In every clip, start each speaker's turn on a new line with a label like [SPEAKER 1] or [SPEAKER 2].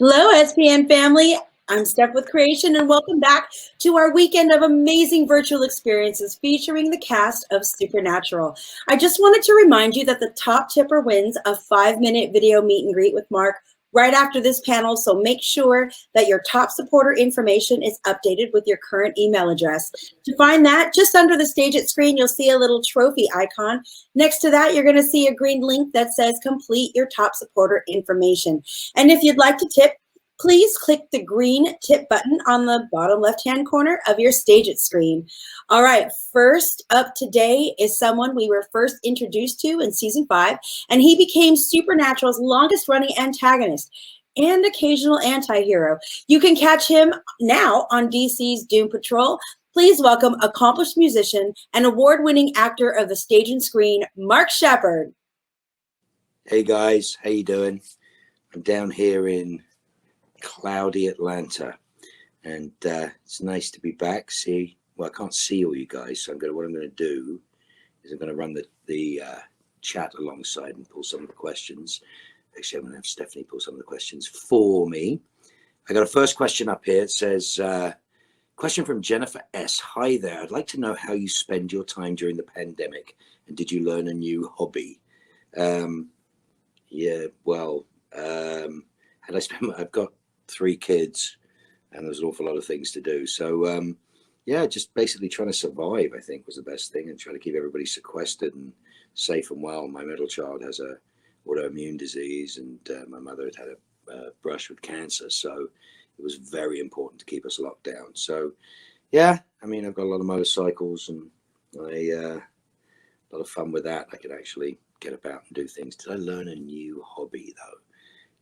[SPEAKER 1] Hello, SPN family. I'm Steph with Creation, and welcome back to our weekend of amazing virtual experiences featuring the cast of Supernatural. I just wanted to remind you that the top tipper wins a 5-minute video meet and greet with Mark right after this panel, so make sure that your top supporter information is updated with your current email address. To find that, just under the Stage It screen, you'll see a little trophy icon. Next to that, you're going to see a green link that says complete your top supporter information. And if you'd like to tip, please click the green tip button on the bottom left-hand corner of your Stage It screen. All right, first up today is someone we were first introduced to in season 5, and he became Supernatural's longest-running antagonist and occasional anti-hero. You can catch him now on DC's Doom Patrol. Please welcome accomplished musician and award-winning actor of the stage and screen, Mark Sheppard.
[SPEAKER 2] Hey guys, how you doing? I'm down here in cloudy Atlanta, and it's nice to be back. I can't see all you guys, so what I'm going to do is I'm going to run the chat alongside and pull some of the questions. Actually, I'm going to have Stephanie pull some of the questions for me. I got a first question up here. It says, question from Jennifer S. Hi there. I'd like to know how you spend your time during the pandemic, and did you learn a new hobby? I've got 3 kids, and there's an awful lot of things to do. So, just basically trying to survive, I think, was the best thing, and trying to keep everybody sequestered and safe and well. My middle child has a autoimmune disease, and my mother had a brush with cancer. So it was very important to keep us locked down. So, I've got a lot of motorcycles, and a lot of fun with that. I could actually get about and do things. Did I learn a new hobby, though?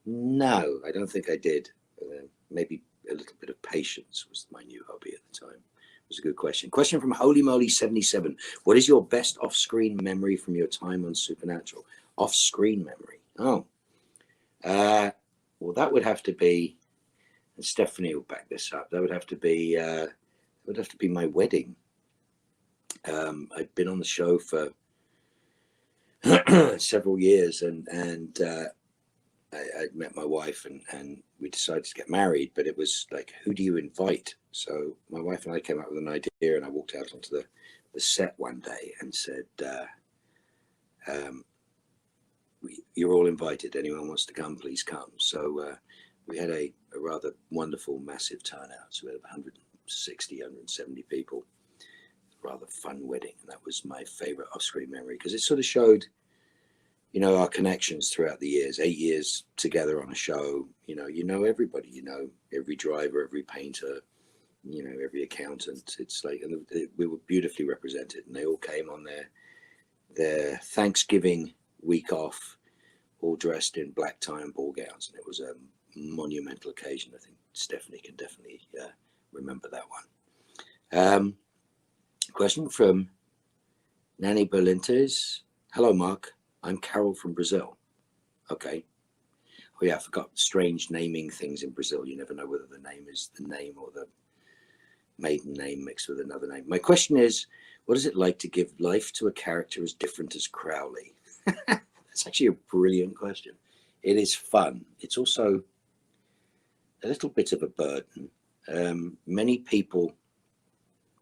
[SPEAKER 2] No, I don't think I did. Maybe a little bit of patience was my new hobby at the time. It was a good question. Question from Holy Moly 77. What is your best off-screen memory from your time on Supernatural? Off-screen memory. Well, that would have to be, and Stephanie will back this up. That would have to be my wedding. I'd been on the show for several years, and I met my wife, and we decided to get married, but it was like, who do you invite? So my wife and I came up with an idea, and I walked out onto the set one day and said, you're all invited. Anyone wants to come, please come. So we had a rather wonderful, massive turnout. So we had 160, 170 people. Rather fun wedding. And that was my favorite off-screen memory, because it sort of showed, our connections throughout the years. 8 years together on a show. Everybody. Every driver, every painter, every accountant. It's like, and we were beautifully represented, and they all came on their Thanksgiving week off, all dressed in black tie and ball gowns, and it was a monumental occasion. I think Stephanie can definitely remember that one. Question from Nanny Berlintes. Hello, Mark. I'm Carol from Brazil. Okay. Oh yeah, I forgot strange naming things in Brazil. You never know whether the name is the name or the maiden name mixed with another name. My question is, what is it like to give life to a character as different as Crowley? That's actually a brilliant question. It is fun. It's also a little bit of a burden. Many people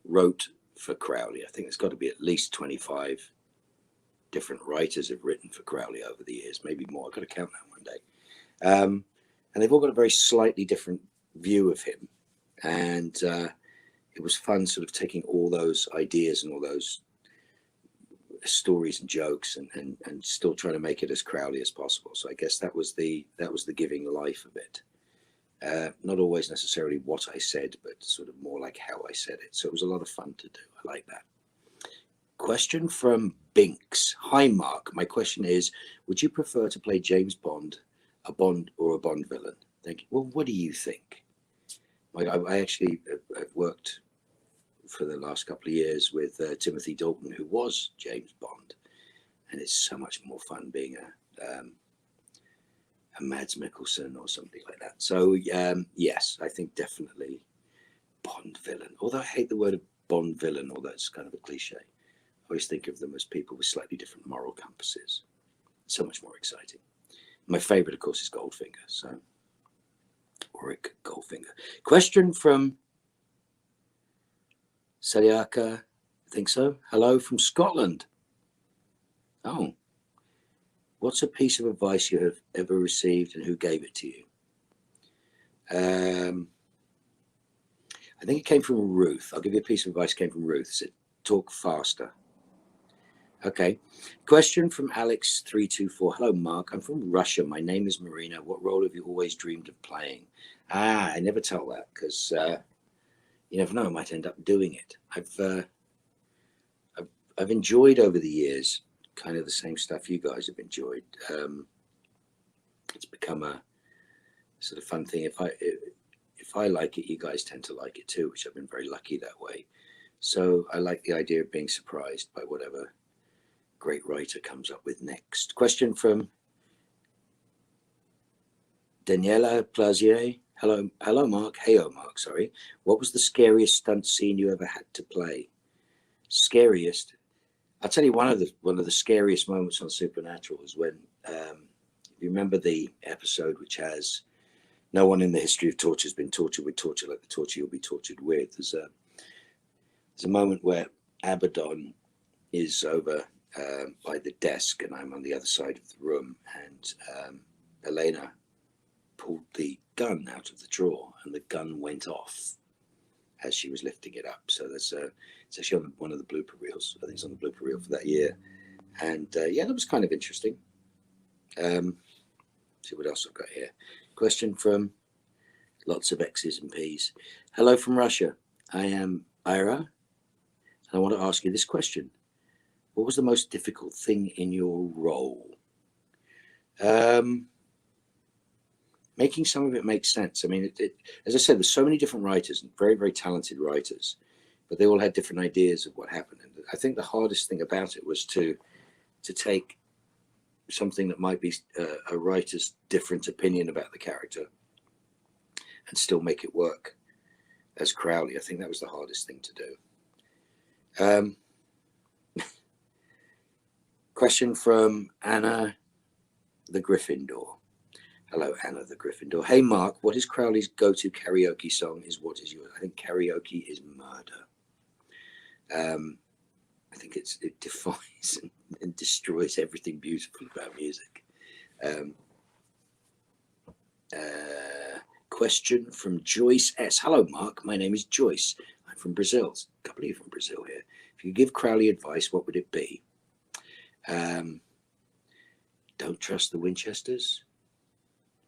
[SPEAKER 2] wrote for Crowley. I think there's got to be at least 25 different writers have written for Crowley over the years, maybe more. I've got to count that one day. And they've all got a very slightly different view of him. And it was fun sort of taking all those ideas and all those stories and jokes and still trying to make it as Crowley as possible. So I guess that was the giving life of it. Not always necessarily what I said, but sort of more like how I said it. So it was a lot of fun to do. I like that. Question from Binks. Hi, Mark. My question is, would you prefer to play James Bond, a Bond or a Bond villain? Thank you. Well, what do you think? I actually have worked for the last couple of years with Timothy Dalton, who was James Bond. And it's so much more fun being a Mads Mikkelsen or something like that. So yes, I think definitely Bond villain. Although I hate the word of Bond villain, although it's kind of a cliche. I always think of them as people with slightly different moral compasses. So much more exciting. My favorite, of course, is Goldfinger. So Auric Goldfinger. Question from Saliaka, I think so. Hello from Scotland. Oh, what's a piece of advice you have ever received and who gave it to you? I think it came from Ruth. I'll give you a piece of advice. It came from Ruth. It said, talk faster. Okay. Question from Alex324. Hello, Mark. I'm from Russia. My name is Marina. What role have you always dreamed of playing? I never tell that because you never know. I might end up doing it. I've enjoyed over the years kind of the same stuff you guys have enjoyed. It's become a sort of fun thing. If I like it, you guys tend to like it too, which I've been very lucky that way. So I like the idea of being surprised by whatever great writer comes up with next. Question from Daniela Plazier. Hello, Mark. Heyo, Mark. Sorry. What was the scariest stunt scene you ever had to play? Scariest. I'll tell you one of the scariest moments on Supernatural is when you remember the episode which has no one in the history of torture has been tortured with torture like the torture you'll be tortured with. There's a moment where Abaddon is over by the desk and I'm on the other side of the room, and Elena pulled the gun out of the drawer and the gun went off as she was lifting it up. So it's actually on one of the blooper reels. I think it's on the blooper reel for that year. And yeah, that was kind of interesting. See what else I've got here. Question from lots of X's and P's. Hello from Russia. I am Ira, and I want to ask you this question. What was the most difficult thing in your role? Making some of it make sense. I mean, as I said, there's so many different writers and very, very talented writers, but they all had different ideas of what happened. And I think the hardest thing about it was to take something that might be a writer's different opinion about the character and still make it work as Crowley. I think that was the hardest thing to do. Question from Anna the Gryffindor. Hello, Anna the Gryffindor. Hey, Mark, what is Crowley's go-to karaoke song? What is yours? I think karaoke is murder. I think it defies and destroys everything beautiful about music. Question from Joyce S. Hello, Mark. My name is Joyce. I'm from Brazil. A couple of you from Brazil here. If you could give Crowley advice, what would it be? Don't trust the Winchesters.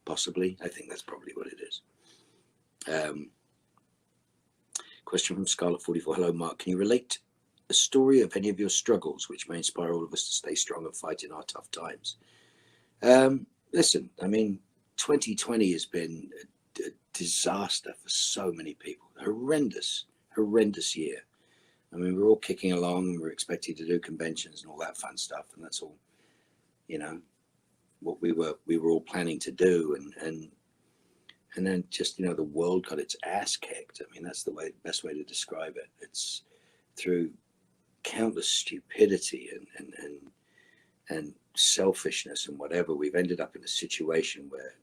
[SPEAKER 2] Possibly. I think that's probably what it is. Question from Scarlet44. Hello, Mark. Can you relate a story of any of your struggles which may inspire all of us to stay strong and fight in our tough times? Listen, I mean, 2020 has been a disaster for so many people. Horrendous year. I mean, we're all kicking along and we're expecting to do conventions and all that fun stuff. And that's all, you know, what we were all planning to do. And then just, you know, the world got its ass kicked. I mean, that's the best way to describe it. It's through countless stupidity and selfishness and whatever. We've ended up in a situation where,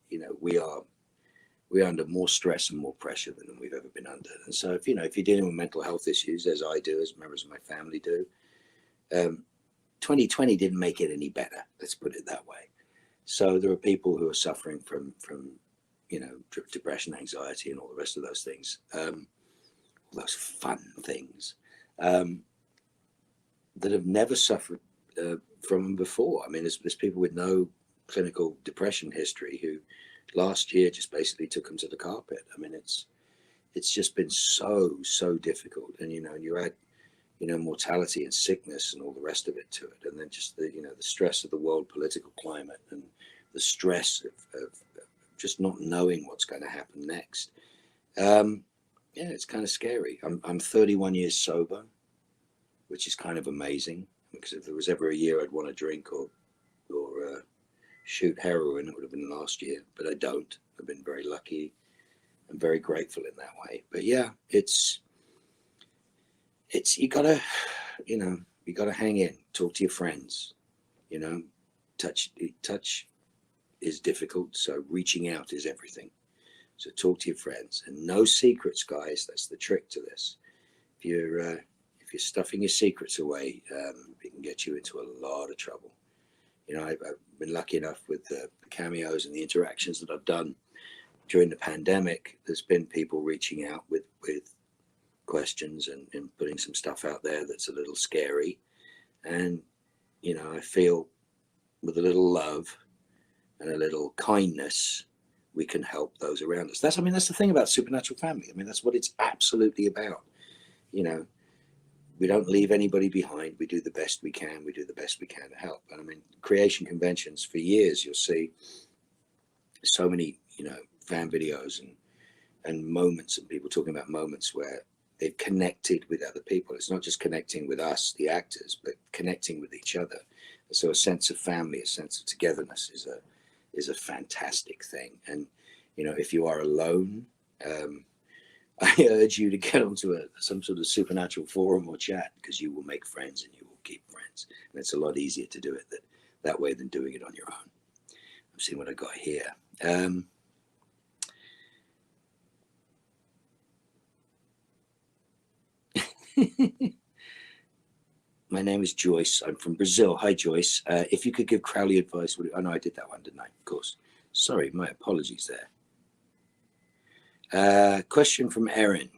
[SPEAKER 2] you know, we're under more stress and more pressure than we've ever been under. And so if you're dealing with mental health issues, as I do, as members of my family do, 2020 didn't make it any better. Let's put it that way. So there are people who are suffering from you know, depression, anxiety, and all the rest of those things, all those fun things that have never suffered from them before. I mean, there's people with no clinical depression history who last year just basically took them to the carpet. I mean, it's just been so difficult, and you know, you add, you know, mortality and sickness and all the rest of it to it, and then just the, you know, the stress of the world political climate and the stress of just not knowing what's going to happen next. Yeah, it's kind of scary. I'm 31 years sober, which is kind of amazing, because if there was ever a year I'd want to drink or shoot heroin, it would have been last year, but I don't. I've been very lucky and very grateful in that way. But yeah, it's you gotta hang in, talk to your friends, you know, touch is difficult, so reaching out is everything. So talk to your friends, and no secrets, guys. That's the trick to this. If you're stuffing your secrets away, it can get you into a lot of trouble. You know, I've been lucky enough with the cameos and the interactions that I've done during the pandemic. There's been people reaching out with questions and putting some stuff out there that's a little scary. And, you know, I feel with a little love and a little kindness, we can help those around us. That's the thing about Supernatural Family. I mean, that's what it's absolutely about. You know, we don't leave anybody behind. We do the best we can. We do the best we can to help. And I mean, creation conventions for years, you'll see so many, you know, fan videos and moments, and people talking about moments where they've connected with other people. It's not just connecting with us, the actors, but connecting with each other. So a sense of family, a sense of togetherness is a fantastic thing. And, you know, if you are alone, I urge you to get onto some sort of supernatural forum or chat, because you will make friends and you will keep friends. And it's a lot easier to do it that way than doing it on your own. I'm seeing what I got here. My name is Joyce. I'm from Brazil. Hi, Joyce. If you could give Crowley advice, oh no, I did that one, didn't I? Of course. Sorry, my apologies there. Question from Erin.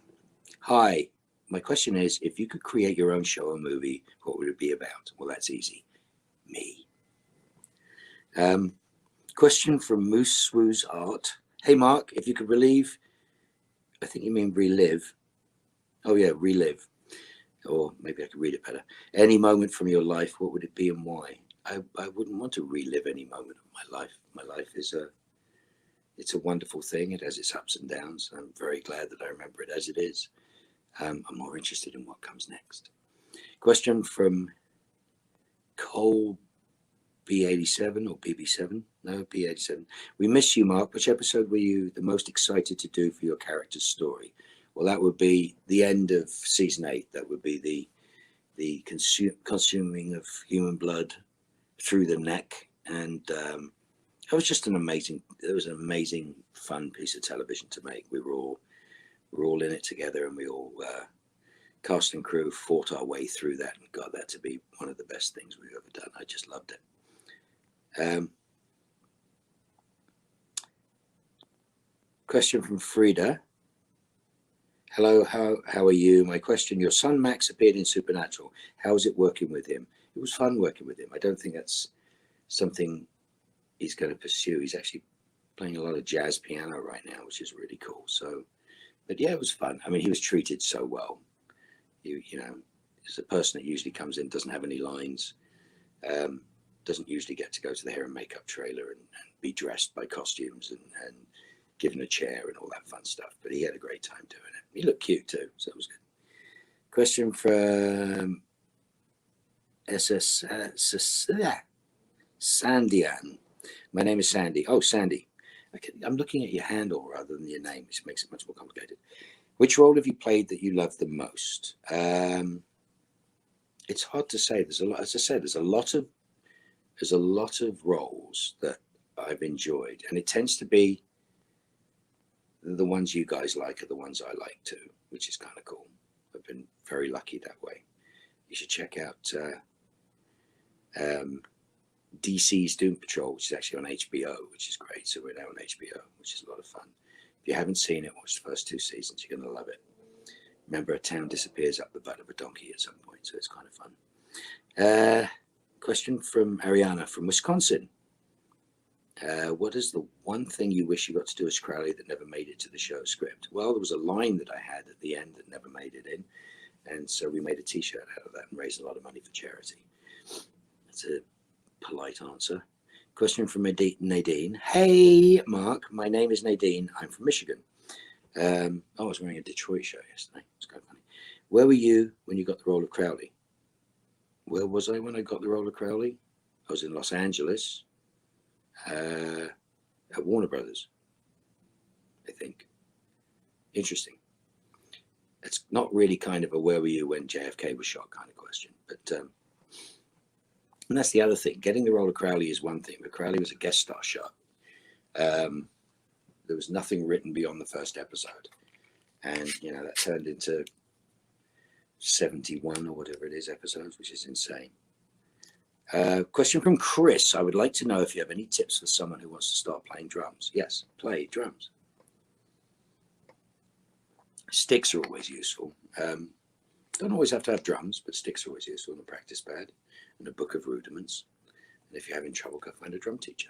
[SPEAKER 2] Hi, my question is, if you could create your own show or movie, what would it be about? Well, that's easy. Me. Question from Moose Swoo's Art. Hey, Mark, if you could relive, I think you mean relive. Oh, yeah, relive. Or maybe I could read it better. Any moment from your life, what would it be and why? I wouldn't want to relive any moment of my life. My life it's a wonderful thing. It has its ups and downs. I'm very glad that I remember it as it is. I'm more interested in what comes next. Question from Cole B87 or BB7? No, B87. We miss you, Mark. Which episode were you the most excited to do for your character's story? Well, that would be the end of season 8. That would be the consuming of human blood through the neck. And it was just an amazing fun piece of television to make. We were all in it together, and we all cast and crew fought our way through that and got that to be one of the best things we've ever done. I just loved it. Question from Frida. Hello, how are you? My question, your son Max appeared in Supernatural. How is it working with him? It was fun working with him. I don't think that's something he's going to pursue. He's actually playing a lot of jazz piano right now, which is really cool. So, but yeah, it was fun. I mean, he was treated so well. You know, as a person that usually comes in, doesn't have any lines, doesn't usually get to go to the hair and makeup trailer and be dressed by costumes and given a chair and all that fun stuff. But he had a great time doing it. He looked cute too, so it was good. Question from Sandian. My name is Sandy. Oh, Sandy. I'm looking at your handle rather than your name, which makes it much more complicated. Which role have you played that you love the most? It's hard to say. There's a lot, as I said, there's a lot of roles that I've enjoyed, and it tends to be the ones you guys like are the ones I like too, which is kind of cool. I've been very lucky that way. You should check out DC's Doom Patrol, which is actually on HBO, which is great. So we're now on HBO, which is a lot of fun. If you haven't seen it, watch the first 2 seasons. You're going to love it. Remember, a town disappears up the butt of a donkey at some point, so it's kind of fun. Question from Ariana from Wisconsin. What is the one thing you wish you got to do as Crowley that never made it to the show script? Well, there was a line that I had at the end that never made it in. And so we made a t-shirt out of that and raised a lot of money for charity. That's a polite answer. Question from Nadine. Hey, Mark, my name is Nadine. I'm from Michigan. I was wearing a Detroit shirt yesterday. It's kind of funny. Where were you when you got the role of Crowley? Where was I when I got the role of Crowley? I was in Los Angeles. At Warner Brothers, I think. Interesting. It's not really kind of a where were you when JFK was shot kind of question, but and that's the other thing. Getting the role of Crowley is one thing, but Crowley was a guest star shot. there was nothing written beyond the first episode, and that turned into 71 or whatever it is episodes, which is insane. Question from Chris. I would like to know if you have any tips for someone who wants to start playing drums. Yes, play drums. Sticks are always useful. Don't always have to have drums, but sticks are always useful, and a practice pad and a book of rudiments. And if you're having trouble, go find a drum teacher.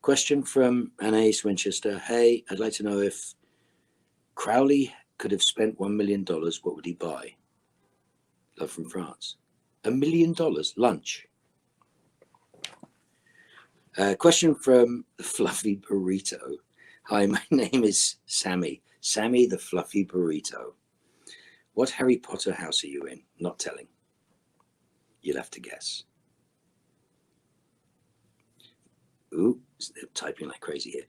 [SPEAKER 2] Question from Anais Winchester. Hey, I'd like to know if Crowley could have spent $1 million, what would he buy? Love from France. $1 million lunch. Question from the Fluffy Burrito. Hi, my name is Sammy. Sammy the Fluffy Burrito. What Harry Potter house are you in? Not telling. You'll have to guess. Ooh, they're typing like crazy here.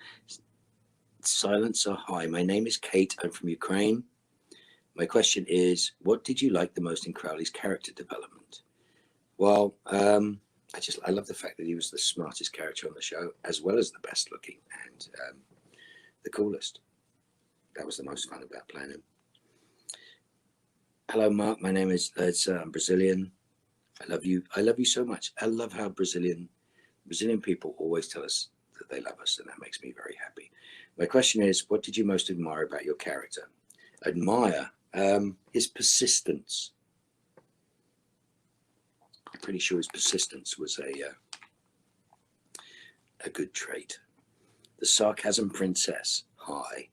[SPEAKER 2] Silence are high. My name is Kate. I'm from Ukraine. My question is, what did you like the most in Crowley's character development? Well, I love the fact that he was the smartest character on the show, as well as the best looking and the coolest. That was the most fun about playing him. Hello, Mark. My name is I'm Brazilian. I love you. I love you so much. I love how Brazilian people always tell us that they love us, and that makes me very happy. My question is, what did you most admire about your character? Admire his persistence. I'm pretty sure his persistence was a good trait. The Sarcasm Princess. Hi.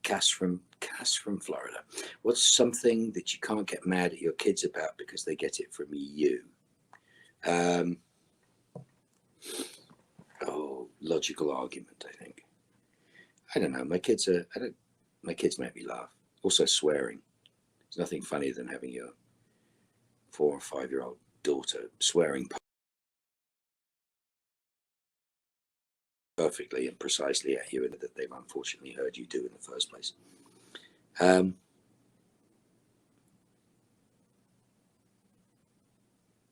[SPEAKER 2] Cass from Florida. What's something that you can't get mad at your kids about because they get it from you? Logical argument, I think. I don't know. My kids make me laugh. Also swearing. There's nothing funnier than having your 4 or 5-year-old daughter swearing perfectly and precisely at you, and that they've unfortunately heard you do in the first place.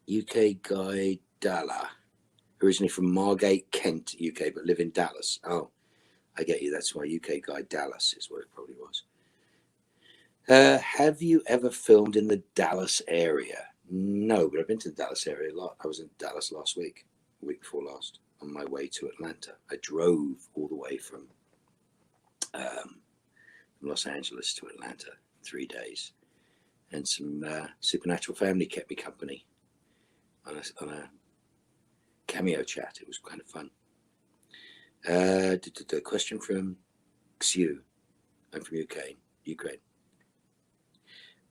[SPEAKER 2] UK guy Dalla, originally from Margate, Kent, UK, but live in Dallas. Oh, I get you. That's why UK guy Dallas is what it probably was. Have you ever filmed in the Dallas area? No, but I've been to the Dallas area a lot. I was in Dallas last week, the week before last, on my way to Atlanta. I drove all the way from Los Angeles to Atlanta, 3 days, and some Supernatural family kept me company on a cameo chat. It was kind of fun. The question from Xiu. I'm from Ukraine.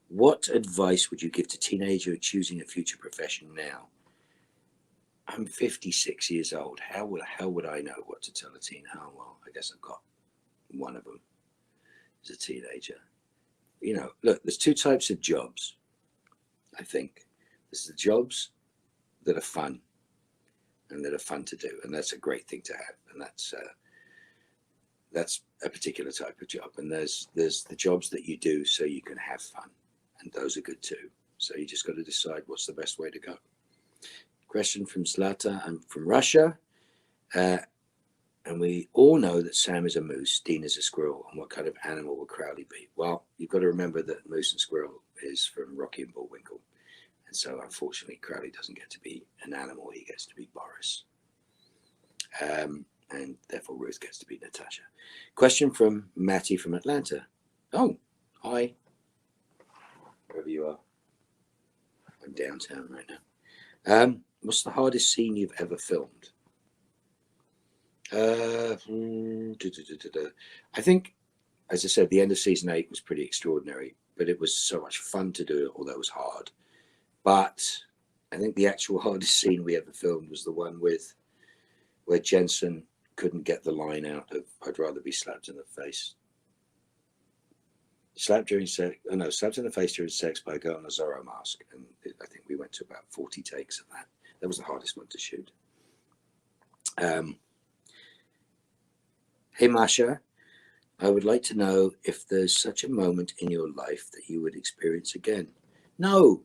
[SPEAKER 2] What advice would you give to teenagers choosing a future profession now? I'm 56 years old. How would I know what to tell a teen? Oh, well, I guess I've got one of them as a teenager. Look, there's 2 types of jobs, I think. There's the jobs that are fun and that are fun to do, and that's a great thing to have, and that's a particular type of job. And there's the jobs that you do so you can have fun, and those are good too. So you just got to decide what's the best way to go. Question from Zlata. I'm from Russia, and we all know that Sam is a moose, Dean is a squirrel, and what kind of animal will Crowley be? Well, you've got to remember that Moose and Squirrel is from Rocky and Bullwinkle. And so, unfortunately, Crowley doesn't get to be an animal. He gets to be Boris. And therefore, Ruth gets to be Natasha. Question from Matty from Atlanta. Oh, hi. Wherever you are. I'm downtown right now. What's the hardest scene you've ever filmed? I think, as I said, the end of season 8 was pretty extraordinary, but it was so much fun to do it, although it was hard. But I think the actual hardest scene we ever filmed was the one where Jensen couldn't get the line out of "I'd rather be slapped in the face." Slapped in the face during sex by a girl in a Zorro mask, and I think we went to about 40 takes of that. That was the hardest one to shoot. Hey Masha, I would like to know if there's such a moment in your life that you would experience again. No.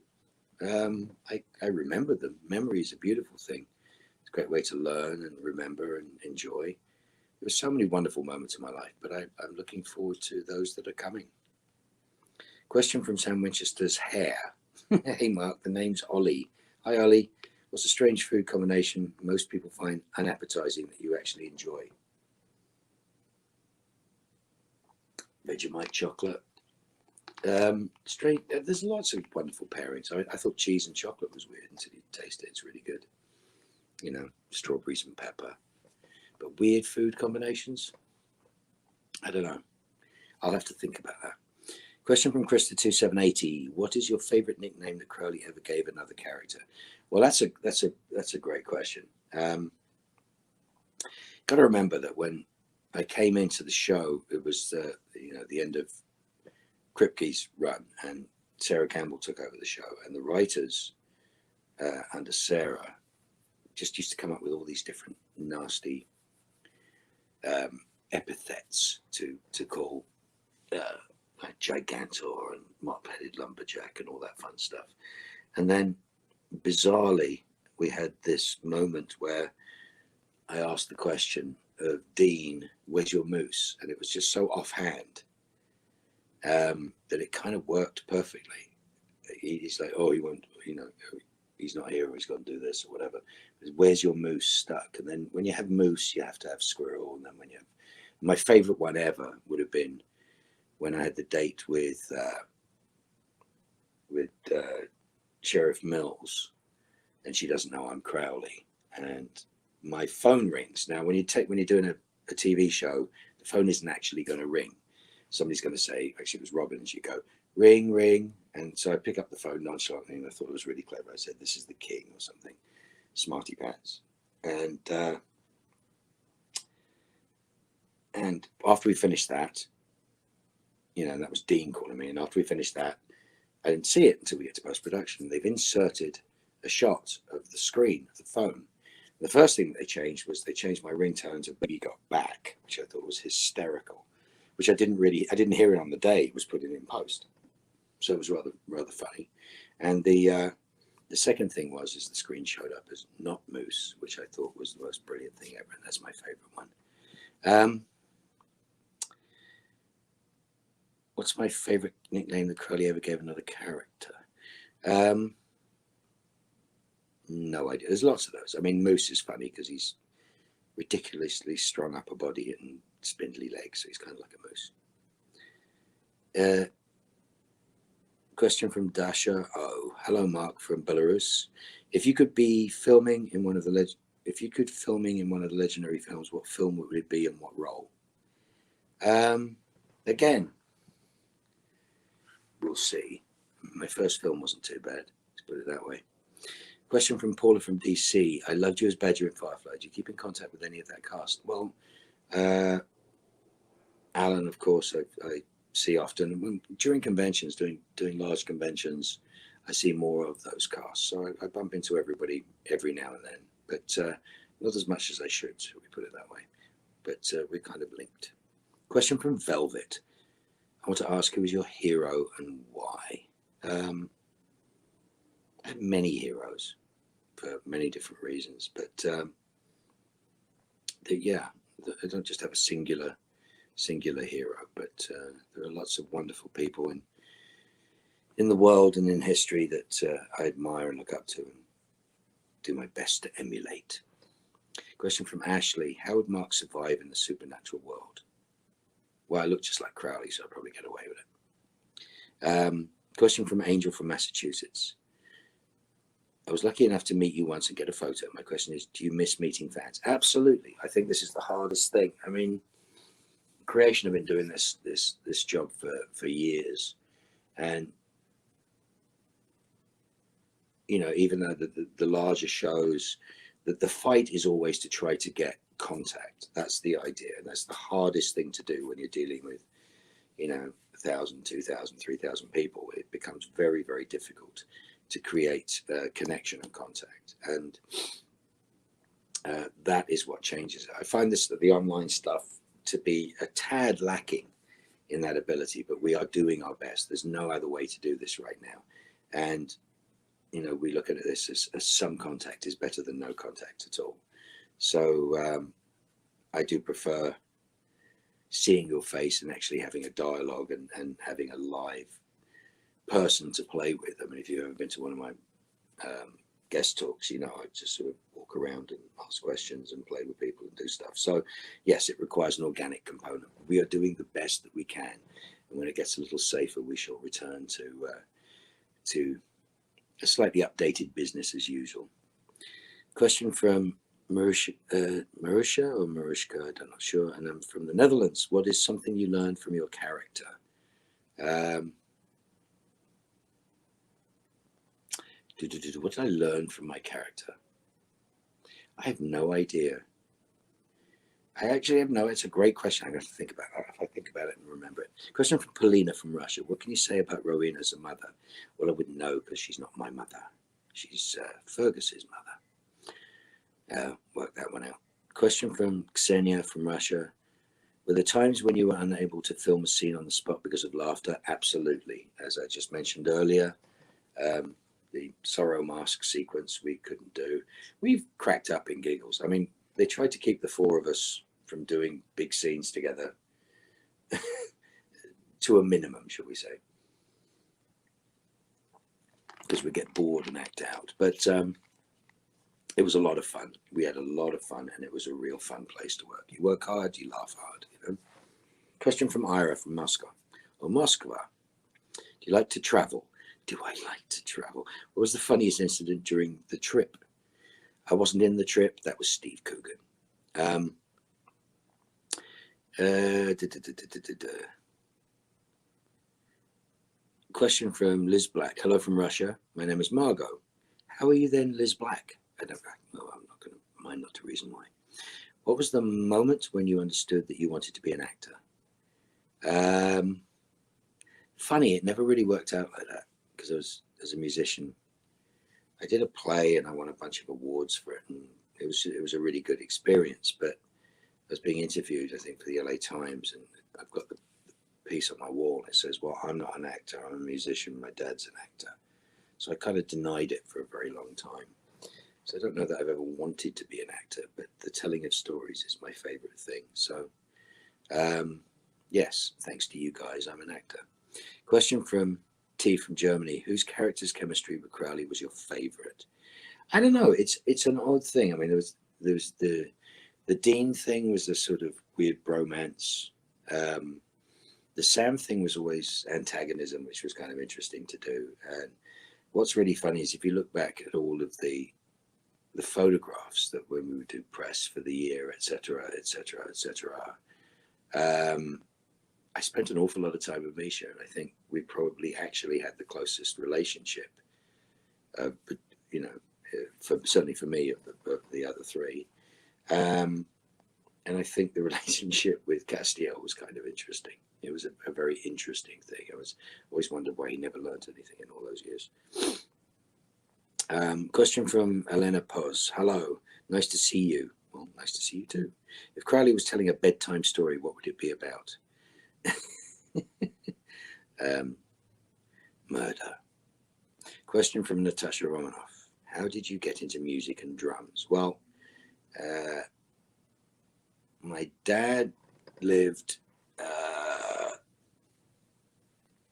[SPEAKER 2] I remember them. Memory is a beautiful thing. It's a great way to learn and remember and enjoy. were so many wonderful moments in my life, but I'm looking forward to those that are coming. Question from Sam Winchester's hair. Hey Mark, the name's Ollie. Hi Ollie. What's a strange food combination most people find unappetizing that you actually enjoy? Vegemite chocolate. Strange. There's lots of wonderful pairings. I thought cheese and chocolate was weird until you taste it. It's really good. You know, strawberries and pepper. But weird food combinations? I don't know. I'll have to think about that. Question from Krista2780. What is your favorite nickname that Crowley ever gave another character? Well, that's a great question. Got to remember that when I came into the show, it was the end of Kripke's run, and Sarah Campbell took over the show, and the writers under Sarah just used to come up with all these different nasty epithets to call like Gigantor and Mop-Headed Lumberjack and all that fun stuff. And then bizarrely, we had this moment where I asked the question of Dean, where's your moose? And it was just so offhand that it kind of worked perfectly. He's like, oh, he won't, he's not here, or he's going to do this or whatever. Where's your moose stuck? And then when you have moose, you have to have squirrel. And then when you have, my favorite one ever would have been when I had the date with Sheriff Mills, and she doesn't know I'm Crowley, and my phone rings. Now, when you're doing a TV show, the phone isn't actually going to ring. Somebody's going to say, actually, it was Robin, and she'd go, ring, ring. And so I pick up the phone nonchalantly, and I thought it was really clever. I said, this is the king or something, smarty pants. And after we finished that, that was Dean calling me. And after we finished that, I didn't see it until we get to post-production. They've inserted a shot of the screen of the phone. The first thing that they changed was they changed my ringtone to Baby Got Back, which I thought was hysterical, which I didn't hear it on the day. It was put in post. So it was rather funny. And the second thing was the screen showed up as not Moose, which I thought was the most brilliant thing ever. And that's my favorite one. What's my favorite nickname that Crowley ever gave another character? No idea. There's lots of those. I mean, Moose is funny because he's ridiculously strung upper body and spindly legs, so he's kind of like a moose. Question from Dasha. Oh, hello, Mark from Belarus. If you could filming in one of the legendary films, what film would it be and what role? Again, we'll see. My first film wasn't too bad. Let's put it that way. Question from Paula from DC. I loved you as Badger in Firefly. Do you keep in contact with any of that cast? Well, Alan, of course, I see often. During conventions, doing large conventions, I see more of those casts. So I bump into everybody every now and then, but not as much as I should, we put it that way. But we're kind of linked. Question from Velvet. I want to ask, who is your hero and why? I have many heroes for many different reasons, but I don't just have a singular hero, but there are lots of wonderful people in the world and in history that I admire and look up to and do my best to emulate. Question from Ashley. How would Mark survive in the supernatural world? Well, I look just like Crowley, so I'll probably get away with it. Question from Angel from Massachusetts. I was lucky enough to meet you once and get a photo. My question is, do you miss meeting fans? Absolutely. I think this is the hardest thing. I mean, creation, I've been doing this job for years. And, even though the larger shows, the fight is always to try to get contact. That's the idea. And that's the hardest thing to do when you're dealing with, 1,000, 2,000, 3,000 people. It becomes very, very difficult to create connection and contact. And that is what changes it. I find the online stuff to be a tad lacking in that ability, but we are doing our best. There's no other way to do this right now. And, we look at this as some contact is better than no contact at all. So I do prefer seeing your face and actually having a dialogue and having a live person to play with. I mean, if you've ever been to one of my guest talks, you know, I just sort of walk around and ask questions and play with people and do stuff. So yes, it requires an organic component. We are doing the best that we can, and when it gets a little safer, we shall return to a slightly updated business as usual. Question from Marusha or Marushka, I'm not sure, and I'm from the Netherlands. What is something you learned from your character? What did I learn from my character? I have no idea. I actually have no. It's a great question. I'm going to think about that. If I think about it and remember it. Question from Polina from Russia. What can you say about Rowena as a mother? Well, I wouldn't know because she's not my mother. She's Fergus's mother. Work that one out. Question from Ksenia from Russia. Were there times when you were unable to film a scene on the spot because of laughter? Absolutely. As I just mentioned earlier, the sorrow mask sequence we couldn't do. We've cracked up in giggles. I mean, they tried to keep the four of us from doing big scenes together to a minimum, shall we say, because we get bored and act out. But it was a lot of fun. We had a lot of fun, and it was a real fun place to work. You work hard, you laugh hard, you know. Question from Ira from Moscow. Oh, Moskva, do you like to travel? Do I like to travel? What was the funniest incident during the trip? I wasn't in the trip. That was Steve Coogan. Question from Liz Black. Hello from Russia. My name is Margot. How are you then, Liz Black? I don't know. I'm not going to mind not the reason why. What was the moment when you understood that you wanted to be an actor? Funny, it never really worked out like that because I was, as a musician, I did a play and I won a bunch of awards for it, and it was a really good experience. But I was being interviewed, I think, for the LA Times, and I've got the piece on my wall. It says, "Well, I'm not an actor. I'm a musician. My dad's an actor." So I kind of denied it for a very long time. So I don't know that I've ever wanted to be an actor, but the telling of stories is my favorite thing. So yes, thanks to you guys, I'm an actor. Question from T from Germany. Whose character's chemistry with Crowley was your favorite? I don't know. It's an odd thing. I mean, there was the Dean thing was a sort of weird bromance. The Sam thing was always antagonism, which was kind of interesting to do. And what's really funny is if you look back at all of the photographs that when we would do press for the year, etc., etc., etc. I spent an awful lot of time with Misha, and I think we probably actually had the closest relationship. But you know, certainly for me, of the other three. And I think the relationship with Castiel was kind of interesting. It was a very interesting thing. I always wondered why he never learned anything in all those years. Question from Elena Poz. Hello, nice to see you. Well, nice to see you too. If Crowley was telling a bedtime story, what would it be about? Murder. Question from Natasha Romanoff. How did you get into music and drums? Well, my dad lived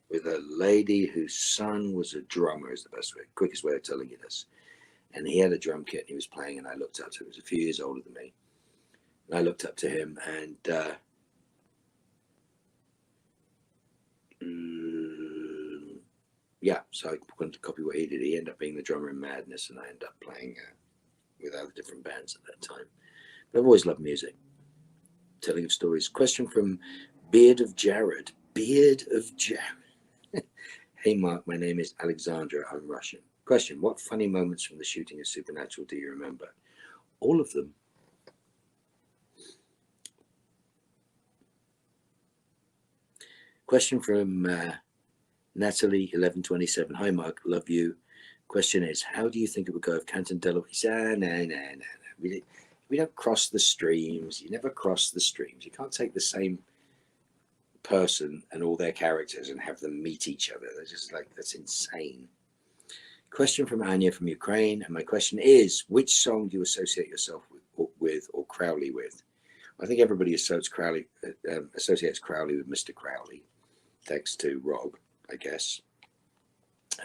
[SPEAKER 2] with a lady whose son was a drummer, is the best way, quickest way of telling you this. And he had a drum kit and he was playing, and I looked up to him. He was a few years older than me. And I looked up to him, and yeah, so I wanted to copy what he did. He ended up being the drummer in Madness, and I ended up playing with other different bands at that time. But I've always loved music, telling of stories. Question from Beard of Jared. Beard of Jared. Hey Mark, my name is Alexandra. I'm Russian. Question: what funny moments from the shooting of Supernatural do you remember? All of them. Question from Natalie 1127. Hi Mark, love you. Question is, how do you think it would go if Canton Delaware? No. We don't cross the streams. You never cross the streams. You can't take the same person and all their characters and have them meet each other. They're just like, that's insane. Question from Anya from Ukraine, and my question is, which song do you associate yourself with or Crowley with? I think everybody associates Crowley with Mr. Crowley, thanks to Rob, I guess,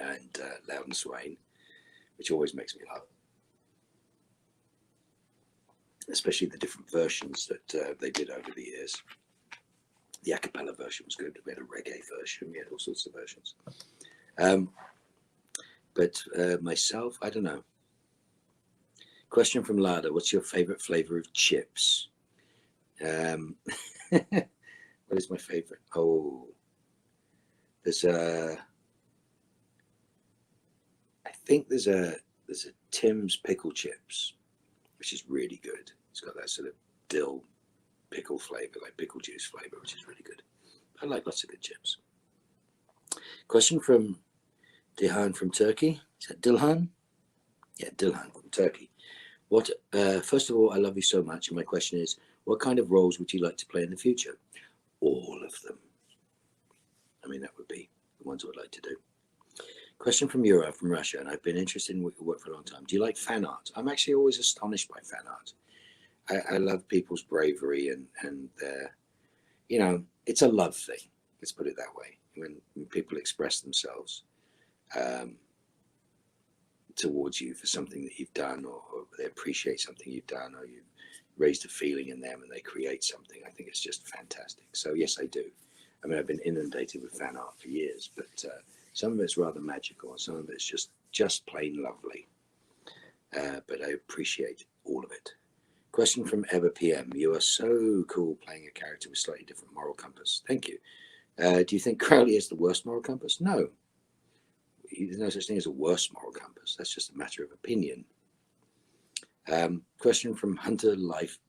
[SPEAKER 2] and Loudon Swain, which always makes me laugh, especially the different versions that they did over the years. The a cappella version was good. We had a reggae version. We had all sorts of versions. But myself, I don't know. Question from Lada: what's your favorite flavor of chips? What is my favorite? Oh, there's a. I think there's a Tim's pickle chips, which is really good. It's got that sort of dill pickle flavor, like pickle juice flavor, which is really good. I like lots of good chips. Question from Dilhan from Turkey. Is that Dilhan? Yeah, Dilhan from Turkey. What? First of all, I love you so much, and my question is, what kind of roles would you like to play in the future? All of them. I mean, that would be the ones I would like to do. Question from Yura from Russia, and I've been interested in your work for a long time. Do you like fan art? I'm actually always astonished by fan art. I love people's bravery and their, it's a love thing. Let's put it that way. When people express themselves towards you for something that you've done, or they appreciate something you've done, or you've raised a feeling in them and they create something, I think it's just fantastic. So yes, I do. I mean, I've been inundated with fan art for years, but some of it's rather magical, and some of it's just plain lovely. But I appreciate all of it. Question from Ever PM. You are so cool playing a character with slightly different moral compass. Thank you. Do you think Crowley has the worst moral compass? No. There's no such thing as a worse moral compass. That's just a matter of opinion. Question from Hunter Life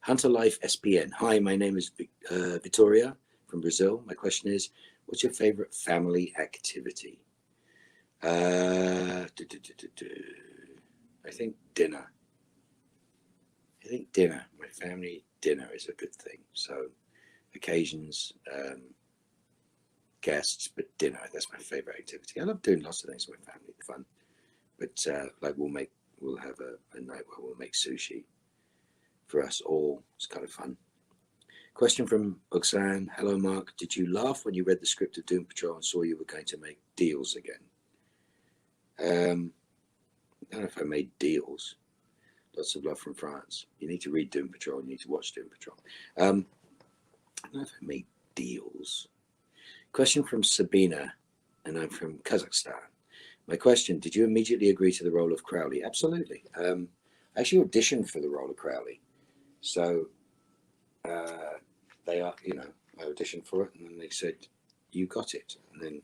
[SPEAKER 2] SPN. Hi, my name is Victoria from Brazil. My question is, what's your favorite family activity? I think dinner. My family dinner is a good thing. So occasions, guests, but dinner, that's my favorite activity. I love doing lots of things with my family, fun. But like we'll have a night where we'll make sushi for us all. It's kind of fun. Question from Oksana. Hello, Mark. Did you laugh when you read the script of Doom Patrol and saw you were going to make deals again? I don't know if I made deals. Lots of love from France. You need to read Doom Patrol. You need to watch Doom Patrol. I don't know if I made deals. Question from Sabina, and I'm from Kazakhstan. My question, did you immediately agree to the role of Crowley? Absolutely. I actually auditioned for the role of Crowley. So I auditioned for it, and then they said, you got it. And then